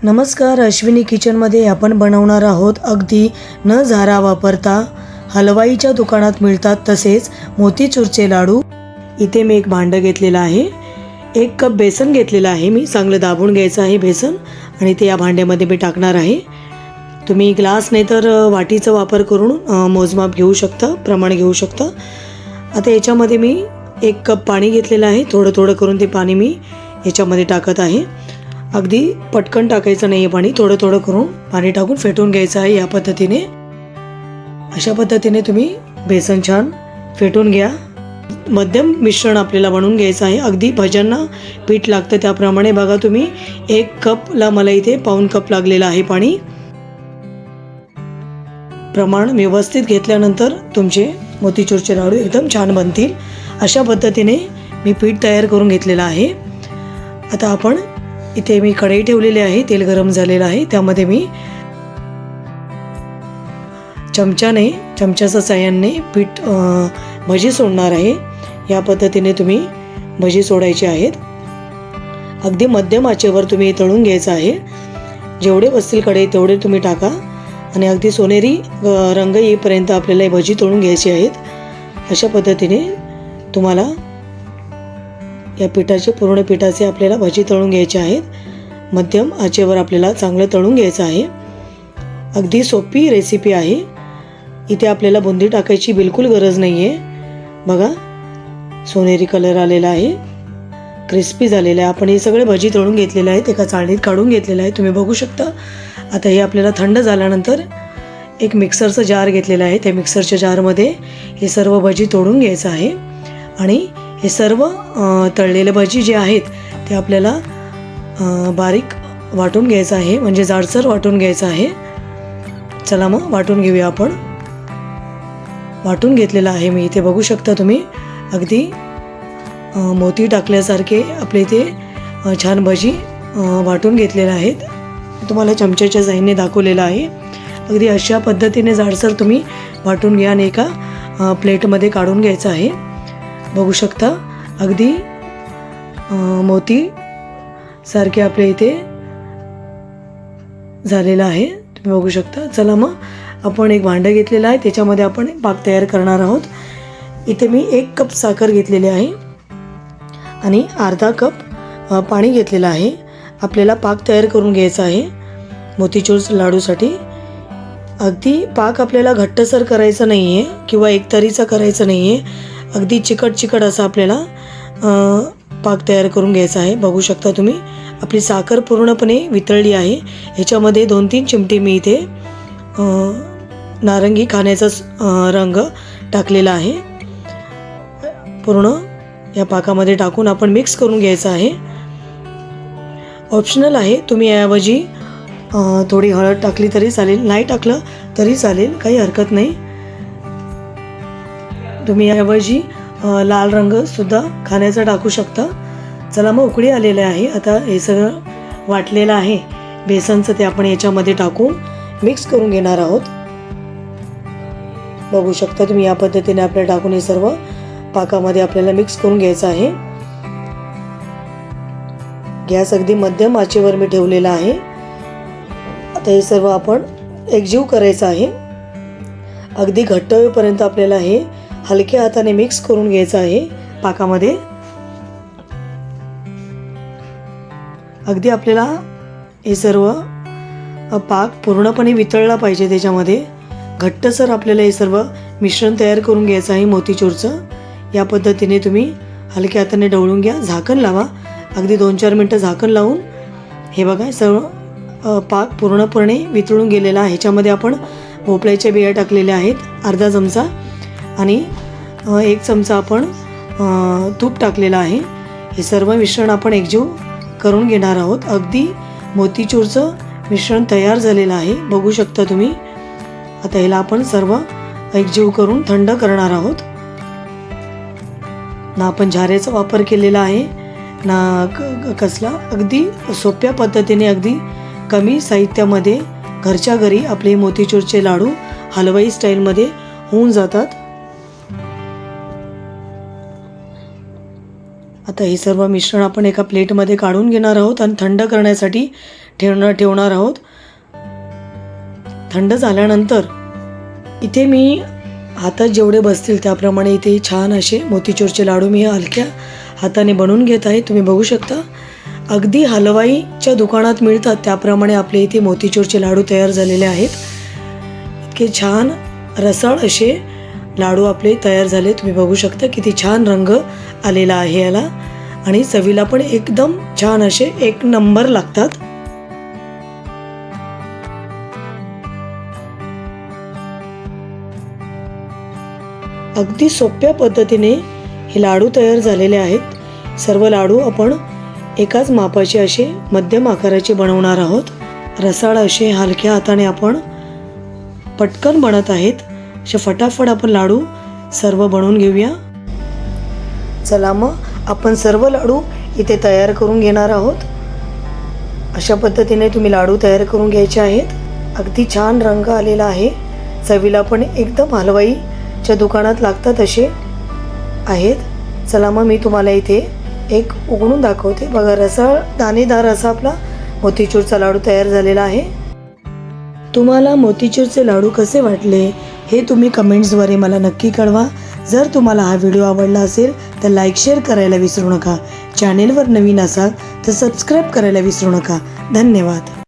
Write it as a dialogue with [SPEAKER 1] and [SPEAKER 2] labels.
[SPEAKER 1] नमस्कार, अश्विनी किचनमध्ये आपण बनवणार आहोत अगदी न झारा वापरता हलवाईच्या दुकानात मिळतात तसेच मोतीचूरचे लाडू। इथे मी एक भांडं घेतलेलं आहे, 1 कप बेसन घेतलेलं आहे। मी चांगलं दाबून घ्यायचं आहे बेसन आणि ते या भांड्यामध्ये मी टाकणार आहे। तुम्ही ग्लास नाही तर वाटीचा वापर करून मोजमाप घेऊ शकता, प्रमाण घेऊ शकता। आता याच्यामध्ये मी 1 कप पाणी घेतलेलं आहे, थोडं थोडं करून ते पाणी मी याच्यामध्ये टाकत आहे। अगदी पटकन टाकायचं नाही आहे पाणी, थोडं थोडं करून पाणी टाकून फेटून घ्यायचं आहे। या पद्धतीने अशा पद्धतीने तुम्ही बेसन छान फेटून घ्या। मध्यम मिश्रण आपल्याला बनवून घ्यायचं आहे, अगदी भज्यांना पीठ लागतं त्याप्रमाणे। बघा तुम्ही 1 कपला मला इथे पाऊण कप लागलेलं आहे पाणी। प्रमाण व्यवस्थित घेतल्यानंतर तुमचे मोतीचूरचे लाडू एकदम छान बनतील। अशा पद्धतीने मी पीठ तयार करून घेतलेलं आहे। आता आपण इथे मी कढई ठेवलेली आहे, तेल गरम झालेलं आहे, त्यामध्ये मी चमच्याच्या साहाय्याने पीठ भजी सोडणार आहे। या पद्धतीने तुम्ही भजी सोडायची आहेत। अगदी मध्यम आचेवर तुम्ही तळून घ्यायचं आहे। जेवढे बसतील कढई तेवढे तुम्ही टाका आणि अगदी सोनेरी रंग येईपर्यंत आपल्याला ही भजी तळून घ्यायची आहेत। अशा पद्धतीने तुम्हाला या पूर्ण पिठाचे आपल्याला भजी तळून घ्यायचे आहेत। मध्यम आचेवर आपल्याला चांगलं तळून घ्यायचं आहे। अगदी सोपी रेसिपी आहे। इथे आपल्याला बुंदी टाकायची बिलकुल गरज नाही आहे। बघा सोनेरी कलर आलेला आहे, क्रिस्पी झालेला आहे। आपण हे सगळे भजी तळून घेतलेले आहेत, एका चाळणीत काढून घेतलेलं आहे, तुम्ही बघू शकता। आता हे आपल्याला थंड झाल्यानंतर एक मिक्सरचा जार घेतलेला आहे, त्या मिक्सरच्या जारमध्ये हे सर्व भजी तोडून घ्यायचं आहे आणि हे सर्व तळलेले भजी जे आहेत ते आपल्याला बारीक वाटून घ्यायचं आहे, म्हणजे जाडसर वाटून घ्यायचं आहे। चला मग वाटून घेऊया। आपण वाटून घेतलेलं आहे मी, इथे बघू शकता तुम्ही। अगदी मोती टाकल्यासारखे आपले इथे छान भजी वाटून घेतलेले आहेत। तुम्हाला चमच्याच्या साहाय्याने दाखवलेलं आहे। अगदी अशा पद्धतीने जाडसर तुम्ही वाटून घ्या आणि एका प्लेटमध्ये काढून घ्यायचं आहे। बघू शकता अगदी मोती सारखे आपल्या इथे झालेलं आहे, तुम्ही बघू शकता। चला मग आपण एक भांडं घेतलेलं आहे, त्याच्यामध्ये आपण पाक तयार करणार आहोत। इथे मी 1 कप साखर घेतलेली आहे आणि अर्धा कप पाणी घेतलेलं आहे। आपल्याला पाक तयार करून घ्यायचा आहे मोतीचूर लाडूसाठी। अगदी पाक आपल्याला घट्टसर करायचं नाही आहे किंवा एकतरीचा करायचं नाही आहे, अगदी चिकट असा आपल्याला पाक तयार करून घ्यायचा आहे। बघू शकता तुम्ही आपली साखर पूर्णपणे वितळली आहे। ह्याच्यामध्ये 2-3 चिमटे मी इथे नारंगी खाण्याचा रंग टाकलेला आहे। पूर्ण या पाकामध्ये टाकून आपण मिक्स करून घ्यायचं आहे। ऑप्शनल आहे, तुम्ही याऐवजी थोडी हळद टाकली तरी चालेल, नाही टाकलं तरी चालेल, काही हरकत नाही। तुम्ही याऐवजी लाल रंगसुद्धा खाण्याचा टाकू शकता। चला मग उकळी आलेली आहे। आता हे सगळं वाटलेलं आहे बेसनचं, ते आपण याच्यामध्ये टाकून मिक्स करून घेणार आहोत। बघू शकता तुम्ही या पद्धतीने आपल्याला टाकून हे सर्व पाकामध्ये आपल्याला मिक्स करून घ्यायचं आहे। गॅस अगदी मध्यम आचेवर मी ठेवलेला आहे। आता हे सर्व आपण एकजीव करायचं आहे। अगदी घट्ट होईपर्यंत आपल्याला हे हलक्या हाताने मिक्स करून घ्यायचं आहे पाकामध्ये। अगदी आपल्याला हे सर्व पाक पूर्णपणे वितळला पाहिजे, त्याच्यामध्ये घट्टसर आपल्याला हे सर्व मिश्रण तयार करून घ्यायचं आहे मोतीचूरचं। या पद्धतीने तुम्ही हलक्या हाताने ढवळून घ्या, झाकण लावा, अगदी 2-4 मिनटं झाकण लावून हे बघा सर्व पाक पूर्णपणे वितळून गेलेला आहे। ह्याच्यामध्ये आपण भोपळ्याच्या बिया टाकलेल्या आहेत अर्धा चमचा आणि 1 चमचा आपण तूप टाकलेलं आहे। हे सर्व मिश्रण आपण एकजीव करून घेणार आहोत। अगदी मोतीचूरचं मिश्रण तयार झालेलं आहे, बघू शकता तुम्ही। आता ह्याला आपण सर्व एकजीव करून थंड करणार आहोत। ना आपण झाऱ्याचा वापर केलेला आहे ना कसला, अगदी सोप्या पद्धतीने अगदी कमी साहित्यामध्ये घरच्या घरी आपले मोतीचूरचे लाडू हलवाई स्टाईलमध्ये होऊन जातात। आता हे सर्व मिश्रण आपण एका प्लेटमध्ये काढून घेणार आहोत आणि थंड करण्यासाठी ठेवणार आहोत. थंड झाल्यानंतर इथे मी हातात जेवढे बसतील त्याप्रमाणे इथे छान असे मोतीचूरचे लाडू मी हलक्या हाताने बनवून घेत आहे. तुम्ही बघू शकता अगदी हलवाईच्या दुकानात मिळतात त्याप्रमाणे आपले इथे मोतीचूरचे लाडू तयार झालेले आहेत. इतके छान रसाळ असे लाडू आपले तयार झाले. तुम्ही बघू शकता किती छान रंग आलेला आहे याला आणि चवीला पण एकदम छान असे एक नंबर लागतात. अगदी सोप्या पद्धतीने हे लाडू तयार झालेले आहेत. सर्व लाडू आपण एकाच मापाचे असे मध्यम आकाराचे बनवणार आहोत. रसाळ असे हलक्या हाताने आपण पटकन बनत आहेत. असे फटाफट आपण लाडू सर्व बनवून घेऊया. चला मग आपण सर्व लाडू इथे तयार करून घेणार आहोत. अशा पद्धतीने तुम्ही लाडू तयार करून घ्यायचे आहेत. अगदी छान रंग आलेला आहे. चवीला पण एकदम हलवाईच्या दुकानात लागतात असे आहेत. चला मग मी तुम्हाला इथे एक उघडून दाखवते. बघा रसाळ दाणेदार असा आपला मोतीचूरचा लाडू तयार झालेला आहे. तुम्हाला मोतीचूरचे लाडू कसे वाटले हे तुम्ही कमेंट्सद्वारे मला नक्की कळवा. जर तुम्हाला हा व्हिडिओ आवडला असेल तर लाईक शेअर करायला विसरू नका. चॅनेलवर नवीन असाल तर सबस्क्राईब करायला विसरू नका. धन्यवाद.